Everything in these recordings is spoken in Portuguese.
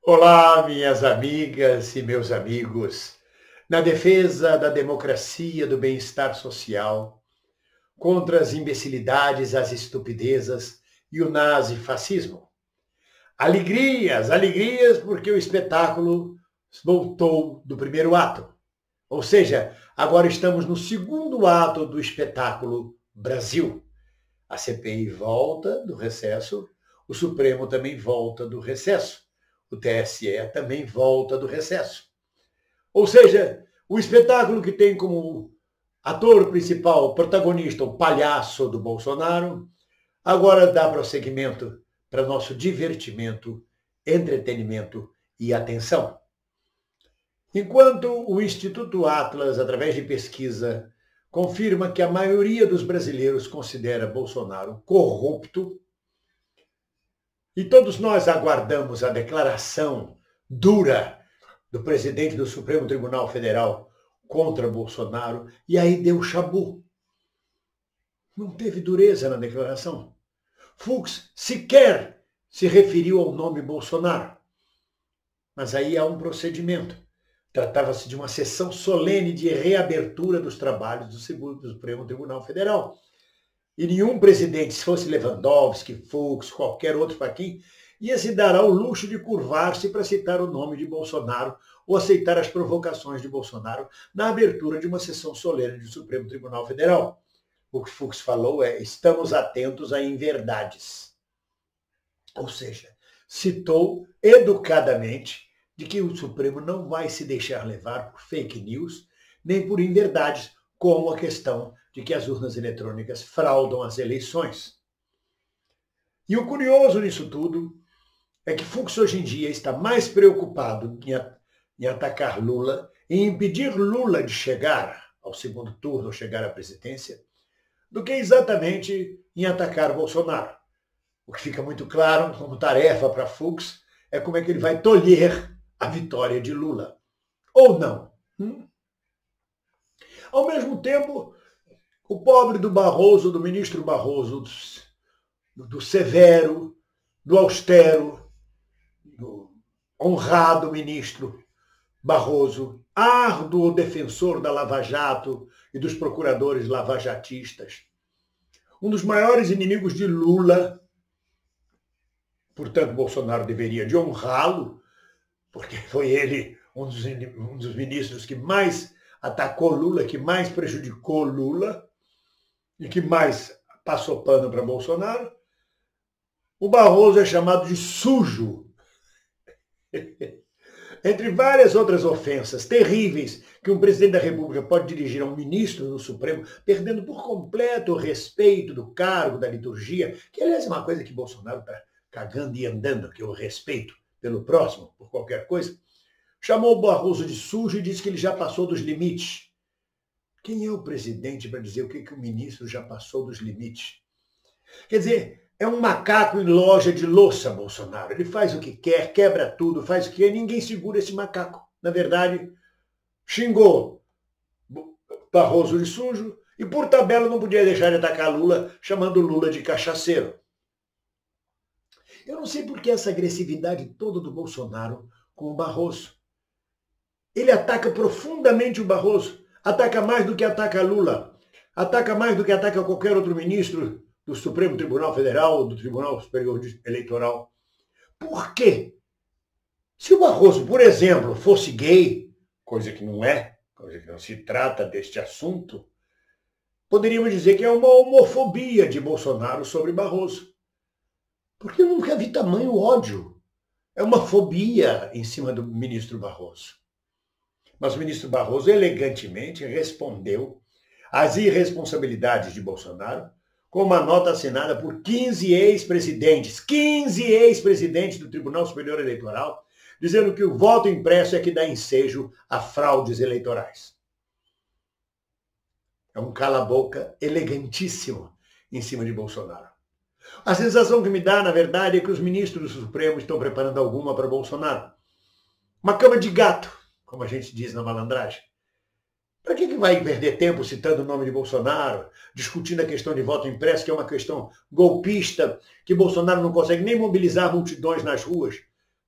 Olá, minhas amigas e meus amigos. Na defesa da democracia, do bem-estar social, contra as imbecilidades, as estupidezas e o nazifascismo. Alegrias, alegrias, porque o espetáculo voltou do primeiro ato. Ou seja, agora estamos no segundo ato do espetáculo Brasil. A CPI volta do recesso, o Supremo também volta do recesso. O TSE também volta do recesso. Ou seja, o espetáculo que tem como ator principal, protagonista, o palhaço do Bolsonaro, agora dá prosseguimento para nosso divertimento, entretenimento e atenção. Enquanto o Instituto Atlas, através de pesquisa, confirma que a maioria dos brasileiros considera Bolsonaro corrupto, e todos nós aguardamos a declaração dura do presidente do Supremo Tribunal Federal contra Bolsonaro, e aí deu chabu. Não teve dureza na declaração. Fux sequer se referiu ao nome Bolsonaro. Mas aí há um procedimento. Tratava-se de uma sessão solene de reabertura dos trabalhos do Supremo Tribunal Federal. E nenhum presidente, se fosse Lewandowski, Fux, qualquer outro Faquin, ia se dar ao luxo de curvar-se para citar o nome de Bolsonaro ou aceitar as provocações de Bolsonaro na abertura de uma sessão solene do Supremo Tribunal Federal. O que Fux falou é: estamos atentos a inverdades. Ou seja, citou educadamente de que o Supremo não vai se deixar levar por fake news, nem por inverdades, como a questão de que as urnas eletrônicas fraudam as eleições. E o curioso nisso tudo é que Fux hoje em dia está mais preocupado em atacar Lula, em impedir Lula de chegar ao segundo turno, ou chegar à presidência, do que exatamente em atacar Bolsonaro. O que fica muito claro como tarefa para Fux é como é que ele vai tolher a vitória de Lula. Ou não. Ao mesmo tempo, o pobre do Barroso, do ministro Barroso, do severo, do austero, do honrado ministro Barroso, árduo defensor da Lava Jato e dos procuradores lavajatistas, um dos maiores inimigos de Lula, portanto, Bolsonaro deveria de honrá-lo, porque foi ele um dos ministros que mais atacou Lula, que mais prejudicou Lula e que mais passou pano para Bolsonaro. O Barroso é chamado de sujo, entre várias outras ofensas terríveis que um presidente da República pode dirigir a um ministro do Supremo, perdendo por completo o respeito do cargo, da liturgia, que aliás é uma coisa que Bolsonaro está cagando e andando, que é o respeito pelo próximo, por qualquer coisa. Chamou o Barroso de sujo e disse que ele já passou dos limites. Quem é o presidente para dizer o que o ministro já passou dos limites? Quer dizer, é um macaco em loja de louça, Bolsonaro. Ele faz o que quer, quebra tudo, faz o que quer, ninguém segura esse macaco. Na verdade, xingou Barroso de sujo e, por tabela, não podia deixar de atacar Lula, chamando Lula de cachaceiro. Eu não sei por que essa agressividade toda do Bolsonaro com o Barroso. Ele ataca profundamente o Barroso, ataca mais do que ataca Lula, ataca mais do que ataca qualquer outro ministro do Supremo Tribunal Federal, do Tribunal Superior Eleitoral. Por quê? Se o Barroso, por exemplo, fosse gay, coisa que não é, coisa que não se trata deste assunto, poderíamos dizer que é uma homofobia de Bolsonaro sobre Barroso. Porque eu nunca vi tamanho ódio. É uma fobia em cima do ministro Barroso. Mas o ministro Barroso elegantemente respondeu às irresponsabilidades de Bolsonaro com uma nota assinada por 15 ex-presidentes do Tribunal Superior Eleitoral, dizendo que o voto impresso é que dá ensejo a fraudes eleitorais. É um cala-boca elegantíssimo em cima de Bolsonaro. A sensação que me dá, na verdade, é que os ministros do Supremo estão preparando alguma para Bolsonaro. Uma cama de gato, como a gente diz na malandragem. Para que vai perder tempo citando o nome de Bolsonaro, discutindo a questão de voto impresso, que é uma questão golpista, que Bolsonaro não consegue nem mobilizar multidões nas ruas?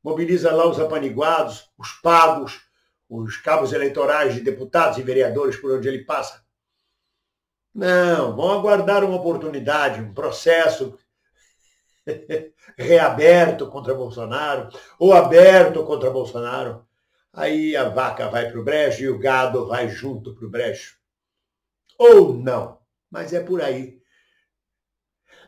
mobiliza lá os apaniguados, os pagos, os cabos eleitorais de deputados e vereadores por onde ele passa. Não, vão aguardar uma oportunidade, um processo reaberto contra Bolsonaro, ou aberto contra Bolsonaro. Aí a vaca vai para o brejo e o gado vai junto para o brejo. Ou não, mas é por aí.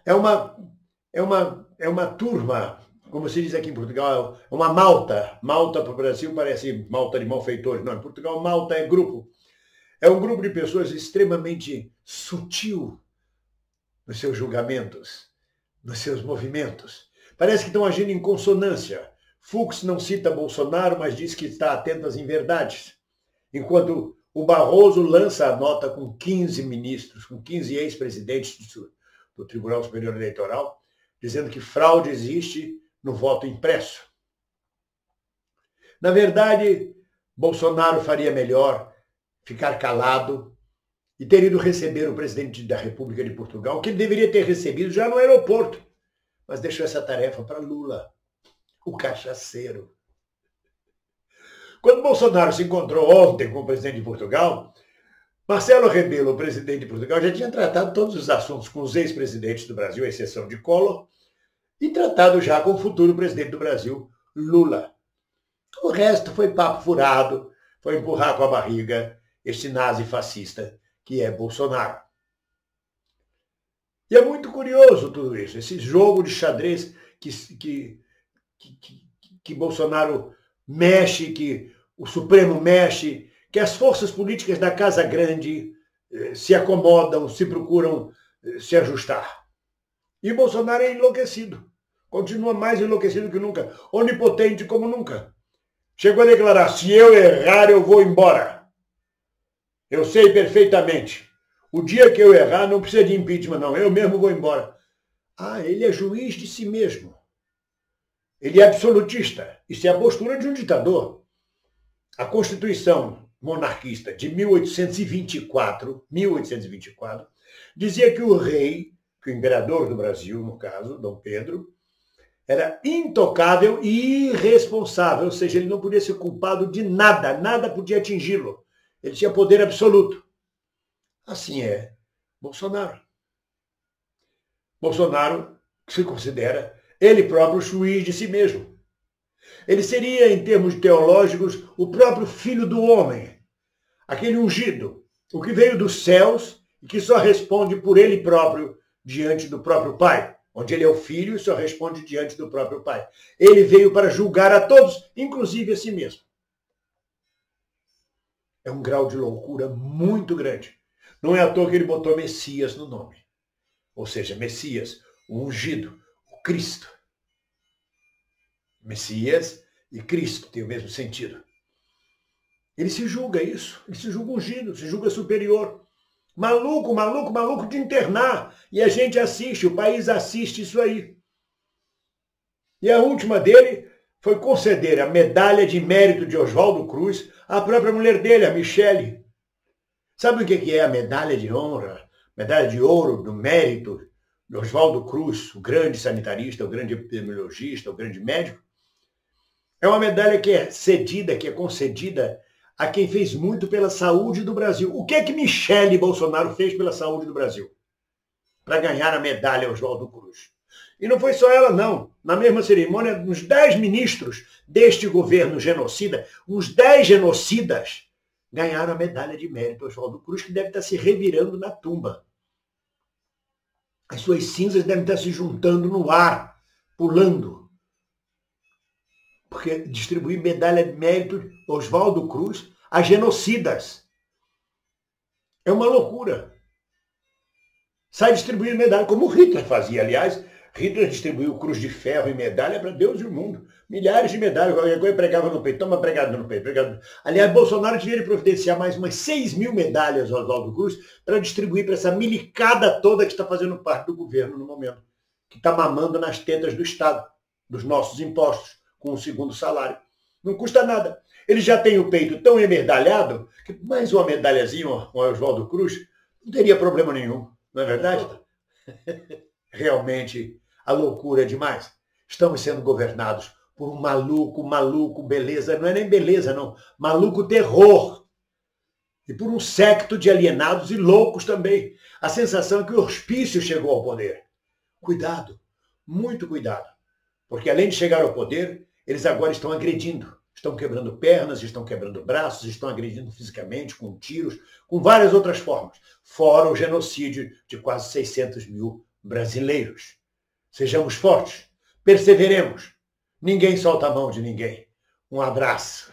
É uma turma, como se diz aqui em Portugal, uma malta. Malta para o Brasil parece malta de malfeitores. Não, em Portugal malta é grupo. É um grupo de pessoas extremamente sutil nos seus julgamentos, nos seus movimentos. Parece que estão agindo em consonância. Fux não cita Bolsonaro, mas diz que está atento às inverdades. Enquanto o Barroso lança a nota com 15 ministros, com 15 ex-presidentes do Tribunal Superior Eleitoral, dizendo que fraude existe no voto impresso. Na verdade, Bolsonaro faria melhor ficar calado e ter ido receber o presidente da República de Portugal, que ele deveria ter recebido já no aeroporto, mas deixou essa tarefa para Lula, o cachaceiro. Quando Bolsonaro se encontrou ontem com o presidente de Portugal, Marcelo Rebelo, o presidente de Portugal, já tinha tratado todos os assuntos com os ex-presidentes do Brasil, à exceção de Collor, e tratado já com o futuro presidente do Brasil, Lula. O resto foi papo furado, foi empurrar com a barriga este nazi fascista que é Bolsonaro. E é muito curioso tudo isso, esse jogo de xadrez que Bolsonaro mexe, que o Supremo mexe, que as forças políticas da Casa Grande se acomodam, se procuram se ajustar. E Bolsonaro é enlouquecido, continua mais enlouquecido que nunca, onipotente como nunca. Chegou a declarar, se eu errar, eu vou embora. Eu sei perfeitamente. O dia que eu errar, não precisa de impeachment, não. Eu mesmo vou embora. Ah, ele é juiz de si mesmo. Ele é absolutista. Isso é a postura de um ditador. A Constituição monarquista de 1824, dizia que o rei, que o imperador do Brasil, no caso, Dom Pedro, era intocável e irresponsável, ou seja, ele não podia ser culpado de nada, nada podia atingi-lo. Ele tinha poder absoluto. Assim é Bolsonaro. Bolsonaro se considera ele próprio juiz de si mesmo. Ele seria, em termos teológicos, o próprio filho do homem, aquele ungido, o que veio dos céus e que só responde por ele próprio diante do próprio Pai, onde ele é o filho e só responde diante do próprio Pai. Ele veio para julgar a todos, inclusive a si mesmo. É um grau de loucura muito grande. Não é à toa que ele botou Messias no nome. Ou seja, Messias, o ungido, o Cristo. Messias e Cristo têm o mesmo sentido. Ele se julga isso, ele se julga ungido, se julga superior. Maluco, maluco, maluco de internar. E a gente assiste, o país assiste isso aí. E a última dele foi conceder a medalha de mérito de Oswaldo Cruz à própria mulher dele, a Michele. Sabe o que é a medalha de honra, medalha de ouro do mérito de Oswaldo Cruz, o grande sanitarista, o grande epidemiologista, o grande médico? É uma medalha que é cedida, que é concedida a quem fez muito pela saúde do Brasil. O que é que Michele Bolsonaro fez pela saúde do Brasil? Para ganhar a medalha Oswaldo Cruz. E não foi só ela, não. Na mesma cerimônia, uns 10 ministros deste governo genocida, uns 10 genocidas, ganharam a medalha de mérito Oswaldo Cruz, que deve estar se revirando na tumba. As suas cinzas devem estar se juntando no ar, pulando. Porque distribuir medalha de mérito Oswaldo Cruz a genocidas é uma loucura. Sai distribuindo medalha, como Hitler fazia, aliás. Hitler distribuiu cruz de ferro e medalha para Deus e o mundo. Milhares de medalhas, qualquer coisa pregava no peito, toma pregado no peito. Pregado. Aliás, Bolsonaro deveria providenciar mais umas 6.000 medalhas ao Oswaldo Cruz para distribuir para essa milicada toda que está fazendo parte do governo no momento, que está mamando nas tetas do Estado, dos nossos impostos, com o segundo salário. Não custa nada. Ele já tem o peito tão emedalhado que mais uma medalhazinha ao Oswaldo Cruz não teria problema nenhum, não é verdade? Realmente, a loucura é demais. Estamos sendo governados por um maluco, beleza, não é nem beleza não, maluco terror. E por um séquito de alienados e loucos também. A sensação é que o hospício chegou ao poder. Cuidado, muito cuidado. Porque além de chegar ao poder, eles agora estão agredindo. Estão quebrando pernas, estão quebrando braços, estão agredindo fisicamente, com tiros, com várias outras formas. Fora o genocídio de quase 600 mil brasileiros. Sejamos fortes, perseveremos. Ninguém solta a mão de ninguém. Um abraço.